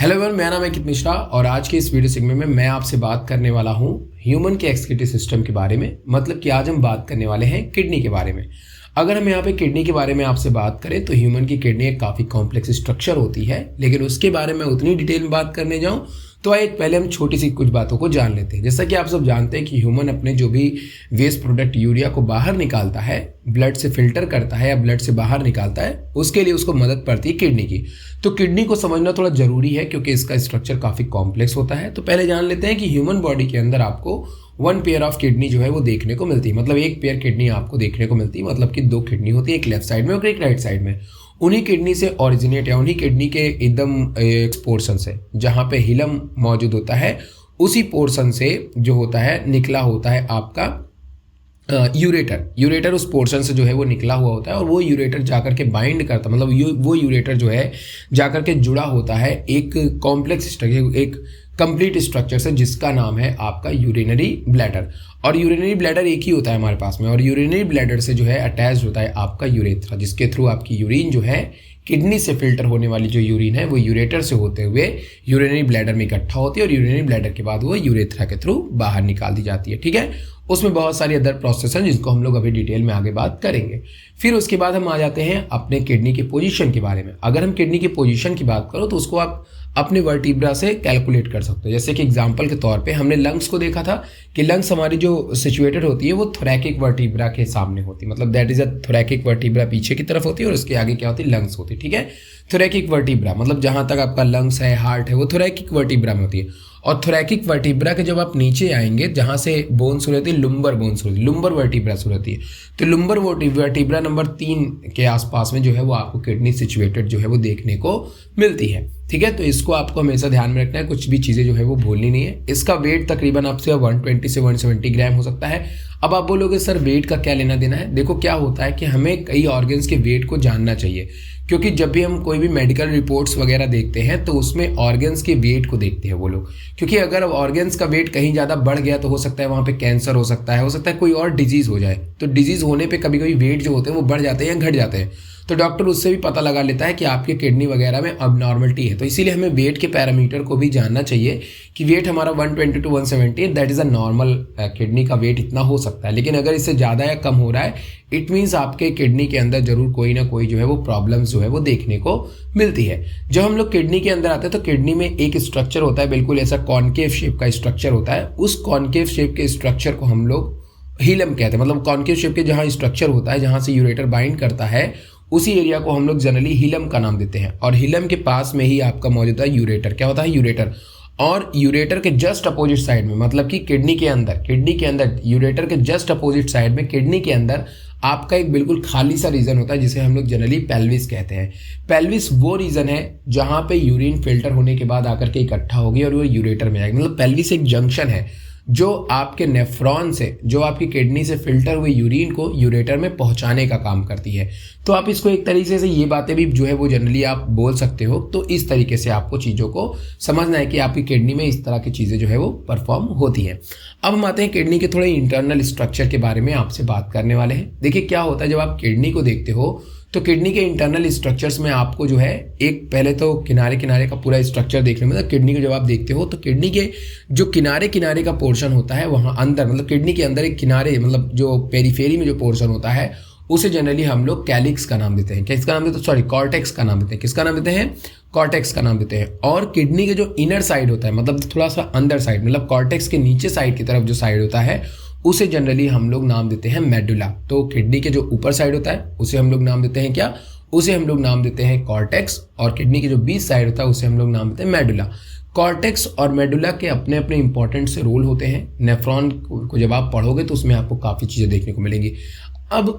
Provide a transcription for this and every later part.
Hello everyone, मेरा नाम है अंकित मिश्रा और आज के इस वीडियो सेगमेंट में मैं आपसे बात करने वाला हूं ह्यूमन के एक्सक्रीटरी सिस्टम के बारे में। मतलब कि आज हम बात करने वाले हैं किडनी के बारे में। अगर हम यहाँ पे किडनी के बारे में आपसे बात करें तो ह्यूमन की किडनी एक काफ़ी कॉम्प्लेक्स स्ट्रक्चर होती है, लेकिन उसके बारे में उतनी डिटेल में बात करने जाऊँ तो आइए पहले हम छोटी सी कुछ बातों को जान लेते हैं। जैसा कि आप सब जानते हैं कि ह्यूमन अपने जो भी वेस्ट प्रोडक्ट यूरिया को बाहर निकालता है, ब्लड से फिल्टर करता है या ब्लड से बाहर निकालता है, उसके लिए उसको मदद पड़ती है किडनी की। तो किडनी को समझना थोड़ा जरूरी है क्योंकि इसका स्ट्रक्चर काफ़ी कॉम्प्लेक्स होता है। तो पहले जान लेते हैं कि ह्यूमन बॉडी के अंदर आपको 1 पेयर ऑफ किडनी जो है वो देखने को मिलती है। मतलब एक पेयर किडनी आपको देखने को मिलती है, मतलब कि 2 किडनी होती है, एक लेफ्ट साइड में और एक राइट साइड में। उन्हीं किडनी से ओरिजिनेट या उन्हीं किडनी के एकदम पोर्शन से जहाँ पे हिलम मौजूद होता है, उसी पोर्शन से जो होता है निकला होता है आपका यूरेटर उस पोर्शन से जो है वो निकला हुआ होता है और वो यूरेटर जाकर के बाइंड करता, मतलब वो यूरेटर जो है जाकर के जुड़ा होता है एक कॉम्प्लेक्स स्ट्रक्चर, एक कंप्लीट स्ट्रक्चर से जिसका नाम है आपका यूरिनरी ब्लैडर। और यूरिनरी ब्लैडर एक ही होता है हमारे पास में, और यूरिनरी ब्लैडर से जो है अटैच होता है आपका यूरेथ्रा, जिसके थ्रू आपकी यूरिन जो है किडनी से फिल्टर होने वाली जो यूरिन है वो यूरेटर से होते हुए यूरिनरी ब्लैडर में इकट्ठा होती है और यूरिनरी ब्लैडर के बाद वो यूरेथ्रा के थ्रू बाहर निकाल दी जाती है। ठीक है, उसमें बहुत सारी अदर प्रोसेस हैं जिनको हम लोग अभी डिटेल में आगे बात करेंगे। फिर उसके बाद हम आ जाते हैं अपने किडनी के पोजीशन के बारे में। अगर हम किडनी के पोजीशन की बात करो तो उसको आप अपने वर्टिब्रा से कैलकुलेट कर सकते हो। जैसे कि एग्जांपल के तौर पे हमने लंग्स को देखा था कि लंग्स हमारी जो सिचुएटेड होती है वो थोरैकिक वर्टिब्रा के सामने होती है, मतलब दैट इज अ थोरैकिक वर्टिब्रा पीछे की तरफ होती है और उसके आगे क्या होती है, लंग्स होती है। ठीक है, थोरैकिक वर्टिब्रा मतलब जहां तक आपका लंग्स है, हार्ट है, वो थोरैकिक वर्टिब्रा में होती है। और थोरैकिक वर्टिब्रा के जब आप नीचे आएंगे जहां से बोन शुरू होती है, लुम्बर बोन शुरू होती है, लुम्बर वर्टिब्रा शुरू होती है, तो लुम्बर वर्टिब्रा नंबर 3 के आसपास में जो है वो आपको किडनी सिचुएटेड जो है वो देखने को मिलती है। ठीक है, तो इसको आपको हमेशा ध्यान में रखना है, कुछ भी चीज़ें जो है वो भूलनी नहीं है। इसका वेट तकरीबन आपसे 120 से 170 ग्राम हो सकता है। अब आप बोलोगे सर वेट का क्या लेना देना है? देखो क्या होता है कि हमें कई ऑर्गन्स के वेट को जानना चाहिए, क्योंकि जब भी हम कोई भी मेडिकल रिपोर्ट्स वगैरह देखते हैं तो उसमें ऑर्गन्स के वेट को देखते हैं वो लोग, क्योंकि अगर ऑर्गन्स का वेट कहीं ज़्यादा बढ़ गया तो हो सकता है वहाँ पे कैंसर हो सकता है कोई और डिजीज़ हो जाए। तो डिजीज़ होने पे कभी कभी वेट जो होते हैं वो बढ़ जाते हैं या घट जाते हैं, तो डॉक्टर उससे भी पता लगा लेता है कि आपके किडनी वगैरह में अबनॉर्मलिटी है। तो इसीलिए हमें वेट के पैरामीटर को भी जानना चाहिए कि वेट हमारा 120 टू 170 है, that is a normal kidney का वेट इतना हो सकता है। लेकिन अगर इससे ज़्यादा या कम हो रहा है, इट मीन्स आपके किडनी के अंदर जरूर कोई ना कोई जो है वो प्रॉब्लम्स जो है वो देखने को मिलती है। जब हम लोग किडनी के अंदर आते हैं तो किडनी में एक स्ट्रक्चर होता है, बिल्कुल ऐसा कॉनकेव शेप का स्ट्रक्चर होता है। उस कॉनकेव शेप के स्ट्रक्चर को हम लोग हीलम कहते हैं। मतलब कॉनकेव शेप के जहाँ स्ट्रक्चर होता है, जहाँ से यूरेटर बाइंड करता है, उसी एरिया को हम लोग जनरली हिलम का नाम देते हैं। और हिलम के पास में ही आपका मौजूद है यूरेटर। क्या होता है? यूरेटर। और यूरेटर के जस्ट अपोजिट साइड में, मतलब कि किडनी के अंदर यूरेटर के जस्ट अपोजिट साइड में किडनी के अंदर आपका एक बिल्कुल खाली सा रीजन होता है जिसे हम लोग जनरली पेल्विस कहते हैं। पेल्विस वो रीजन है जहां पे यूरिन फिल्टर होने के बाद आकर के इकट्ठा होगी और वो यूरेटर में आएगी। मतलब पेल्विस एक जंक्शन है जो आपके नेफ्रॉन से, जो आपकी किडनी से फिल्टर हुई यूरिन को यूरेटर में पहुंचाने का काम करती है। तो आप इसको एक तरीके से ये बातें भी जो है वो जनरली आप बोल सकते हो। तो इस तरीके से आपको चीज़ों को समझना है कि आपकी किडनी में इस तरह की चीज़ें जो है वो परफॉर्म होती है। अब हम आते हैं किडनी के थोड़े इंटरनल स्ट्रक्चर के बारे में आपसे बात करने वाले हैं। देखिए क्या होता है, जब आप किडनी को देखते हो तो किडनी के इंटरनल स्ट्रक्चर्स में आपको जो है एक पहले तो किनारे किनारे का पूरा स्ट्रक्चर देखने में, मतलब किडनी को जब आप देखते हो तो किडनी के जो किनारे किनारे का पोर्शन होता है वहाँ अंदर, मतलब किडनी के अंदर एक किनारे, मतलब जो पेरीफेरी में जो पोर्शन होता है उसे जनरली हम लोग कैलिक्स का नाम देते हैं। किसका नाम देते हैं? सॉरी, कॉर्टेक्स का नाम देते हैं। किसका नाम देते हैं? कॉर्टेक्स का नाम देते हैं। और किडनी के जो इनर साइड होता है, मतलब थोड़ा सा अंदर साइड, मतलब कॉर्टेक्स के नीचे साइड की तरफ जो साइड होता है उसे जनरली हम लोग नाम देते हैं मेडुला। तो किडनी के जो ऊपर साइड होता है उसे हम लोग नाम देते हैं क्या? उसे हम लोग नाम देते हैं कॉर्टेक्स। और किडनी के जो बीच साइड होता है उसे हम लोग नाम देते हैं मेडुला। कॉर्टेक्स और मेडुला के अपने अपने इंपॉर्टेंट से रोल होते हैं। नेफ्रॉन को जब आप पढ़ोगे तो उसमें आपको काफ़ी चीज़ें देखने को मिलेंगी। अब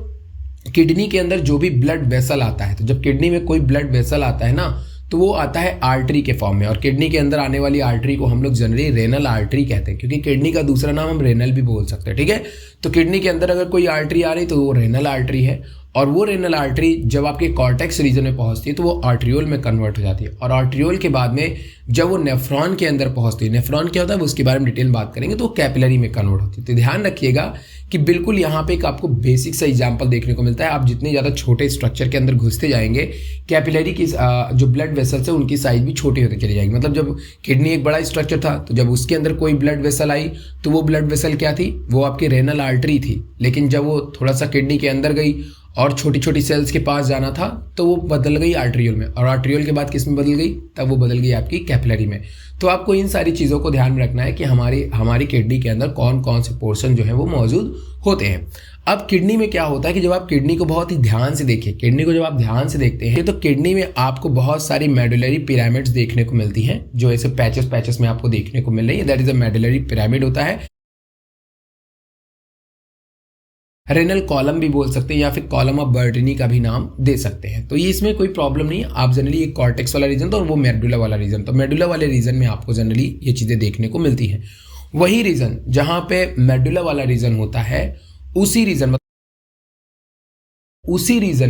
किडनी के अंदर जो भी ब्लड वेसल आता है, तो जब किडनी में कोई ब्लड वेसल आता है ना, तो वो आता है आर्टरी के फॉर्म में। और किडनी के अंदर आने वाली आर्टरी को हम लोग जनरली रेनल आर्टरी कहते हैं, क्योंकि किडनी का दूसरा नाम हम रेनल भी बोल सकते हैं। ठीक है, तो किडनी के अंदर अगर कोई आर्टरी आ रही तो वो रेनल आर्टरी है, और वो रेनल आर्टरी जब आपके कॉर्टेक्स रीजन में पहुंचती है तो वो आर्ट्रियोल में कन्वर्ट हो जाती है, और आर्ट्रियोल के बाद में जब वो नेफ्रॉन के अंदर पहुंचती है, नेफ्रॉन क्या होता है उसके बारे में डिटेल में बात करेंगे, तो वो कैपिलरी में कन्वर्ट होती है। तो ध्यान रखिएगा कि बिल्कुल यहाँ पे एक आपको बेसिक सा एग्जाम्पल देखने को मिलता है। आप जितने ज़्यादा छोटे स्ट्रक्चर के अंदर घुसते जाएंगे, कैपिलरी की जो ब्लड वेसल्स है उनकी साइज भी छोटी होती चली जाएगी। मतलब जब किडनी एक बड़ा स्ट्रक्चर था तो जब उसके अंदर कोई ब्लड वेसल आई तो वो ब्लड वेसल क्या थी, वो आपकी रेनल आर्टरी थी। लेकिन जब वो थोड़ा सा किडनी के अंदर गई और छोटी छोटी सेल्स के पास जाना था तो वो बदल गई आर्ट्रियोल में, और आर्ट्रियोल के बाद किस में बदल गई, तब वो बदल गई आपकी कैपिलरी में। तो आपको इन सारी चीज़ों को ध्यान में रखना है कि हमारी किडनी के अंदर कौन कौन से पोर्शन जो है वो मौजूद होते हैं। अब किडनी में क्या होता है कि जब आप किडनी को बहुत ही ध्यान से देखिए, किडनी को जब आप ध्यान से देखते हैं तो किडनी में आपको बहुत सारी मेडुलरी पिरामिड्स देखने को मिलती हैं, जो ऐसे पैचेस में आपको देखने को मिल रही है। That is a medullary pyramid होता है। रेनल कॉलम भी बोल सकते हैं या फिर कॉलम ऑफ बर्टनी का भी नाम दे सकते हैं। तो ये इसमें कोई प्रॉब्लम नहीं है। आप जनरली एक कॉर्टेक्स वाला रीजन तो और वो मेडुला वाला रीजन, तो मेडुला वाले रीजन में आपको जनरली ये चीज़ें देखने को मिलती हैं। वही रीजन जहाँ पे मेडुला वाला रीजन होता है उसी रीजन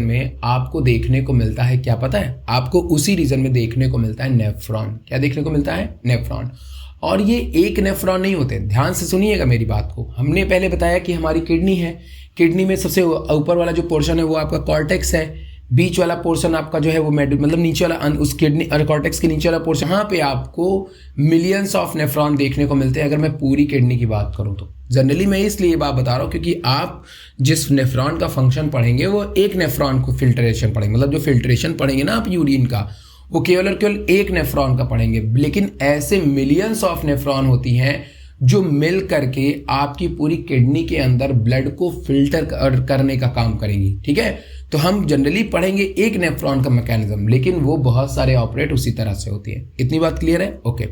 में आपको देखने को मिलता है, क्या पता है आपको, उसी रीजन में देखने को मिलता है नेफ्रॉन। क्या देखने को मिलता है, नेफ्रॉन। और ये एक नेफ्रॉन नहीं होते, ध्यान से सुनिएगा मेरी बात को। हमने पहले बताया कि हमारी किडनी है, किडनी में सबसे ऊपर वाला जो पोर्शन है वो आपका कॉर्टेक्स है, बीच वाला पोर्शन आपका जो है वो मतलब नीचे वाला उस किडनी और कॉर्टेक्स के नीचे वाला पोर्शन, यहाँ पे आपको मिलियंस ऑफ नेफ्रॉन देखने को मिलते हैं। अगर मैं पूरी किडनी की बात करूँ तो जनरली मैं इसलिए ये बात बता रहा हूँ क्योंकि आप जिस नेफ्रॉन का फंक्शन पढ़ेंगे वो एक नेफ्रॉन को फिल्ट्रेशन पढ़ेंगे, मतलब जो फिल्ट्रेशन पढ़ेंगे ना आप यूरिन का, वो केवल और केवल एक नेफ्रॉन का पढ़ेंगे। लेकिन ऐसे मिलियंस ऑफ नेफ्रॉन होती हैं जो मिल करके आपकी पूरी किडनी के अंदर ब्लड को फिल्टर करने का काम करेंगी। ठीक है, तो हम जनरली पढ़ेंगे एक नेफ्रॉन का मैकेनिज्म, लेकिन वो बहुत सारे ऑपरेट उसी तरह से होती है। इतनी बात क्लियर है? ओके,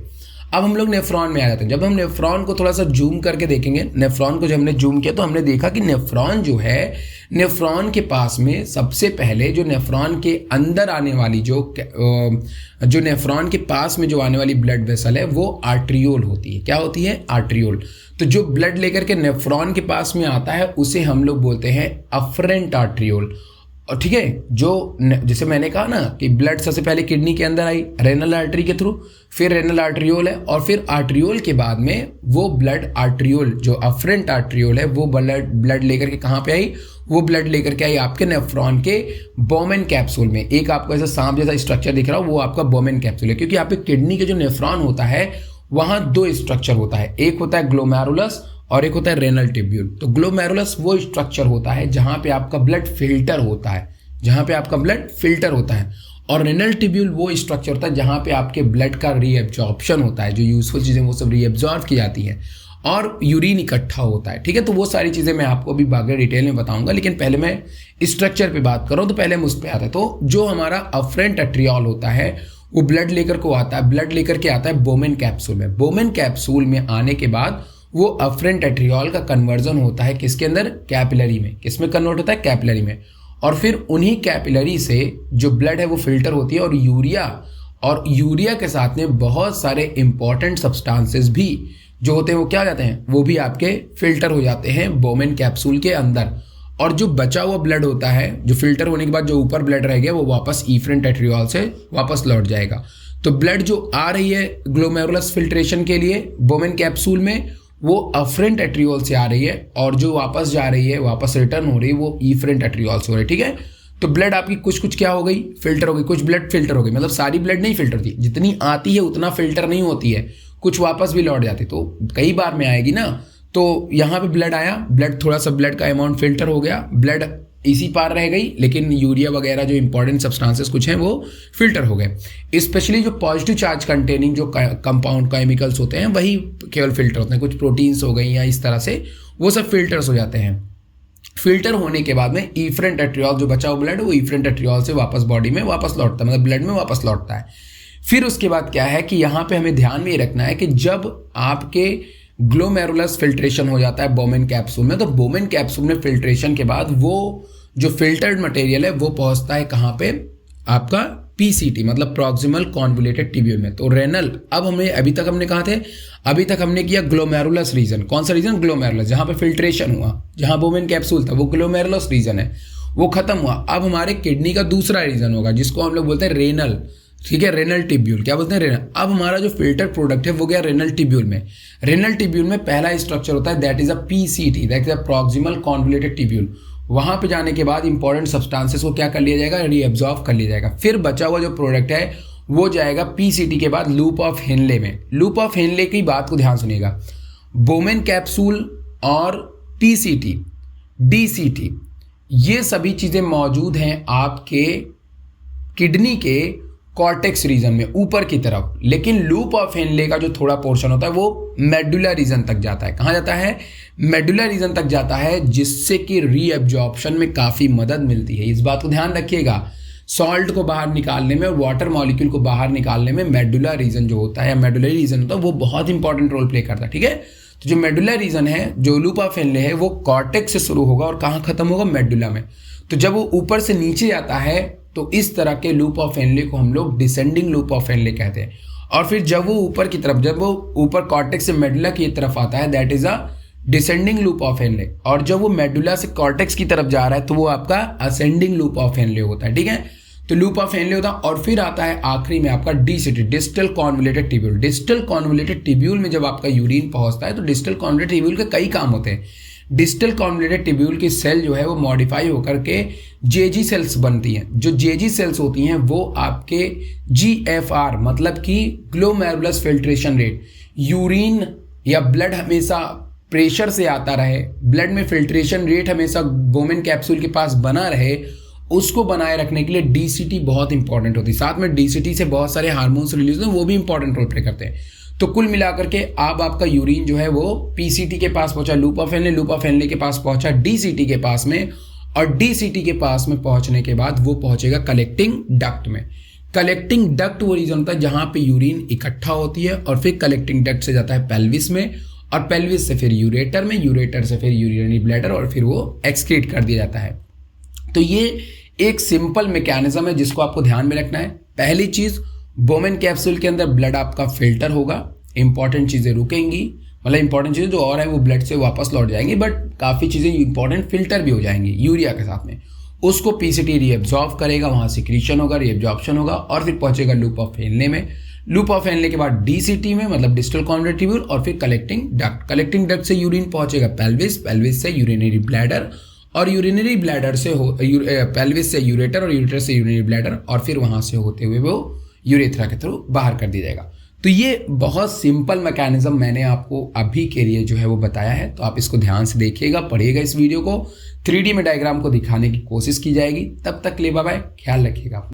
अब हम लोग नेफ्रॉन में आ जाते हैं। जब हम नेफ्रॉन को थोड़ा सा जूम करके देखेंगे, नेफ्रॉन को जब हमने जूम किया तो हमने देखा कि नेफ्रॉन जो है, नेफ्रॉन के पास में सबसे पहले जो नेफ्रॉन के अंदर आने वाली जो नेफ्रॉन के पास में जो आने वाली ब्लड वेसल है वो आर्ट्रियोल होती है। क्या होती है? आर्ट्रियोल। तो जो ब्लड लेकर के नेफ्रॉन के पास में आता है उसे हम लोग बोलते हैं अफरेंट आर्ट्रियोल। और ठीक है, जो जैसे मैंने कहा ना कि ब्लड सबसे पहले किडनी के अंदर आई रेनल आर्टरी के थ्रू, फिर रेनल आर्ट्रियोल है, और फिर आर्ट्रियोल के बाद में वो ब्लड आर्ट्रियोल जो अफरेंट आर्ट्रियोल है वो ब्लड लेकर के कहाँ पे आई, वो ब्लड लेकर के आई आपके नेफ्रॉन के बोमेन कैप्सूल में। एक आपको ऐसा सांप जैसा स्ट्रक्चर दिख रहा हो वो आपका बोमेन कैप्सूल है, क्योंकि आपके किडनी के जो नेफ्रॉन होता है वहाँ दो स्ट्रक्चर होता है, एक होता है ग्लोमेरुलस और एक होता है रेनल ट्यूब्यूल। तो ग्लोमेरुलस वो स्ट्रक्चर होता है जहां पे आपका ब्लड फिल्टर होता है, और रेनल ट्यूब्यूल वो स्ट्रक्चर होता है जहां पे आपके ब्लड का रीएब्जॉर्प्शन होता है, जो यूजफुल चीजें वो सब रीएब्जॉर्ब की जाती हैं और यूरिन इकट्ठा होता है। ठीक है, तो वो सारी चीजें मैं आपको अभी बाकी डिटेल में बताऊंगा, लेकिन पहले मैं स्ट्रक्चर पे बात करूं तो पहले हम उस पर आते हैं। तो जो हमारा अफरेंट आर्ट्रियोल होता है वो ब्लड लेकर के आता है बोमेन कैप्सूल में। बोमेन कैप्सूल में आने के बाद वो अफरेंट आर्ट्रियोल का कन्वर्जन होता है किसके अंदर? कैपिलरी में। किसमें कन्वर्ट होता है? कैपिलरी में। और फिर उन्हीं कैपिलरी से जो ब्लड है वो फिल्टर होती है, और यूरिया के साथ में बहुत सारे इंपॉर्टेंट सब्सटेंसेस भी जो होते हैं वो क्या हो जाते हैं, वो भी आपके फिल्टर हो जाते हैं बोमेन कैप्सूल के अंदर। और जो बचा हुआ ब्लड होता है, जो फिल्टर होने के बाद जो ऊपर ब्लड रह गया वो वापस इफरेंट आर्ट्रियोल से वापस लौट जाएगा। तो ब्लड जो आ रही है ग्लोमेरुलस फिल्ट्रेशन के लिए बोमेन कैप्सूल में, वो अफरेंट आर्ट्रियोल से आ रही है, और जो वापस जा रही है, वापस रिटर्न हो रही है, वो इफरेंट आर्ट्रियोल से हो रही है। ठीक है, तो ब्लड आपकी कुछ क्या हो गई, फिल्टर हो गई, कुछ ब्लड फिल्टर हो गई, मतलब सारी ब्लड नहीं फिल्टर होती, जितनी आती है उतना फिल्टर नहीं होती है, कुछ वापस भी लौट जाती, तो कई बार में आएगी ना। तो यहाँ पे ब्लड आया, थोड़ा सा ब्लड का अमाउंट फिल्टर हो गया, ब्लड इसी पार रह गई, लेकिन यूरिया वगैरह जो इंपॉर्टेंट सब्सटेंसेस कुछ हैं वो फिल्टर हो गए। स्पेशली जो पॉजिटिव चार्ज कंटेनिंग जो कंपाउंड केमिकल्स होते हैं वही केवल फिल्टर होते हैं, कुछ प्रोटीन्स हो गई या इस तरह से वो सब फिल्टर्स हो जाते हैं। फिल्टर होने के बाद में इफरेंट आर्ट्रियोल जो बचा हुआ ब्लड वो इफरेंट आर्ट्रियोल से वापस बॉडी में वापस लौटता है, मतलब ब्लड में वापस लौटता है। फिर उसके बाद क्या है कि यहाँ पे हमें ध्यान में ये रखना है कि जब आपके ग्लोमेरुलस फिल्ट्रेशन हो जाता है बोमेन कैप्सूल में, तो बोमेन कैप्सूल में फिल्ट्रेशन के बाद वो जो फिल्टर्ड मटेरियल है वो पहुंचता है कहाँ पे, आपका PCT मतलब प्रॉक्सिमल कॉन्वोल्यूटेड ट्यूब्यूल में। तो रेनल, अब हमने अभी तक हमने कहा थे, अभी तक हमने किया ग्लोमेरुलस रीजन। कौन सा रीजन? ग्लोमेरुलस, जहां पे फिल्ट्रेशन हुआ, जहां बोमेन कैप्सूल था, वो ग्लोमेरुलस रीजन है, वो खत्म हुआ। अब हमारे किडनी का दूसरा रीजन होगा जिसको हम लोग बोलते हैं रेनल, ठीक है, रेनल ट्यूब्यूल। क्या बोलते हैं? रेनल। अब हमारा जो फिल्टर प्रोडक्ट है वो गया रेनल ट्यूब्यूल में। रेनल ट्यूब्यूल में पहला स्ट्रक्चर होता है that is a PCT, that is a proximal convoluted tubule. वहां पे जाने के बाद इंपॉर्टेंट सब्सटेंसेस को क्या कर लिया जाएगा? रीअब्जॉर्ब कर लिया जाएगा। फिर बचा हुआ जो प्रोडक्ट है वो जाएगा PCT के बाद लूप ऑफ हेनले में। लूप ऑफ हेनले की बात को ध्यान सुनिएगा, बोमेन कैप्सूल और PCT, DCT, ये सभी चीजें मौजूद हैं आपके किडनी के कॉर्टेक्स रीजन में ऊपर की तरफ, लेकिन लूप ऑफ हेनले का जो थोड़ा पोर्शन होता है वो मेडुला रीजन तक जाता है। कहां जाता है? मेडुला रीजन तक जाता है, जिससे कि रीअब्जॉर्प्शन में काफी मदद मिलती है। इस बात को ध्यान रखिएगा, सॉल्ट को बाहर निकालने में और वाटर मॉलिक्यूल को बाहर निकालने में मेडुला रीजन जो होता है या मेडुलरी रीजन होता है वो बहुत इंपॉर्टेंट रोल प्ले करता है, ठीक है। तो जो मेडुला रीजन है, जो लूप ऑफ हेनले है, वो कॉर्टेक्स से शुरू होगा और कहाँ खत्म होगा? मेडुला में। तो जब वो ऊपर से नीचे जाता है तो इस तरह के लूप ऑफ हेनले को हम लोग डिसेंडिंग लूप ऑफ हेनले कहते हैं। और फिर जब वो ऊपर की तरफ, जब वो ऊपर कॉर्टेक्स से मेडुला की तरफ आता है that is a descending loop of Henle. और जब वो मेडुला से कॉर्टेक्स की तरफ जा रहा है तो वो आपका असेंडिंग लूप ऑफ हेनले होता है, ठीक है। तो लूप ऑफ हेनले होता है और फिर आता है आखिरी में आपका DCT, distal convoluted tubule. Distal convoluted tubule में जब आपका यूरिन पहुंचता है तो डिस्टल कॉन्वोल्यूटेड ट्यूब्यूल के कई काम होते हैं। डिस्टल कॉन्वोल्यूटेड ट्यूब्यूल की सेल जो है वो मॉडिफाई होकर के JG सेल्स बनती हैं। जो JG सेल्स होती हैं वो आपके GFR मतलब कि ग्लोमेरुलस फिल्ट्रेशन रेट, यूरिन या ब्लड हमेशा प्रेशर से आता रहे, ब्लड में फिल्ट्रेशन रेट हमेशा बोमेन कैप्सूल के पास बना रहे, उसको बनाए रखने के लिए DCT बहुत इंपॉर्टेंट होती है। साथ में DCT से बहुत सारे हार्मोन्स रिलीज होते हैं, वो भी इंपॉर्टेंट रोल प्ले करते हैं। तो कुल मिलाकर के अब आपका यूरिन जो है वो PCT के पास पहुंचा, loop of Henle, loop of Henle के पास पहुंचा DCT के पास में, और DCT के पास में पहुंचने के बाद वो पहुंचेगा कलेक्टिंग डक्ट में। कलेक्टिंग डक्ट वो रीजन होता है जहां पे यूरिन इकट्ठा होती है, और फिर कलेक्टिंग डक्ट से जाता है पेल्विस में, और पेल्विस से फिर यूरेटर में, यूरेटर से फिर यूरिनरी ब्लैडर, और फिर वो एक्सक्रीट कर दिया जाता है। तो ये एक सिंपल मैकेनिज्म है जिसको आपको ध्यान में रखना है। पहली चीज, बोमेन कैप्सूल के अंदर ब्लड आपका फिल्टर होगा, इंपॉर्टेंट चीजें रुकेंगी, मतलब इंपॉर्टेंट चीजें जो और है वो ब्लड से वापस लौट जाएंगी, बट काफी चीजें इंपॉर्टेंट फिल्टर भी हो जाएंगी यूरिया के साथ में। उसको PCT रीअब्जॉर्ब करेगा, वहां सिक्रीशन होगा, रीअब्जॉर्प्शन होगा, और फिर पहुंचेगा लूप ऑफ हेनले में। लूप ऑफ हेनले के बाद DCT में मतलब डिस्टल कॉन्वोल्यूटेड ट्यूब्यूल, और फिर कलेक्टिंग डक्ट। कलेक्टिंग डक्ट से यूरिन पहुंचेगा पेल्विस, पेल्विस से यूरिनरी ब्लैडर, और यूरिनरी ब्लैडर से पेल्विस से यूरेटर, और यूरेटर से यूरिनरी ब्लैडर, और फिर वहां से होते हुए वो यूरेथ्रा के थ्रू बाहर कर दिया जाएगा। तो ये बहुत सिंपल मैकेनिज्म मैंने आपको अभी के लिए जो है वो बताया है। तो आप इसको ध्यान से देखिएगा, पढ़िएगा इस वीडियो को, 3D में डायग्राम को दिखाने की कोशिश की जाएगी। तब तक ले बाय बाय, ख्याल रखिएगा।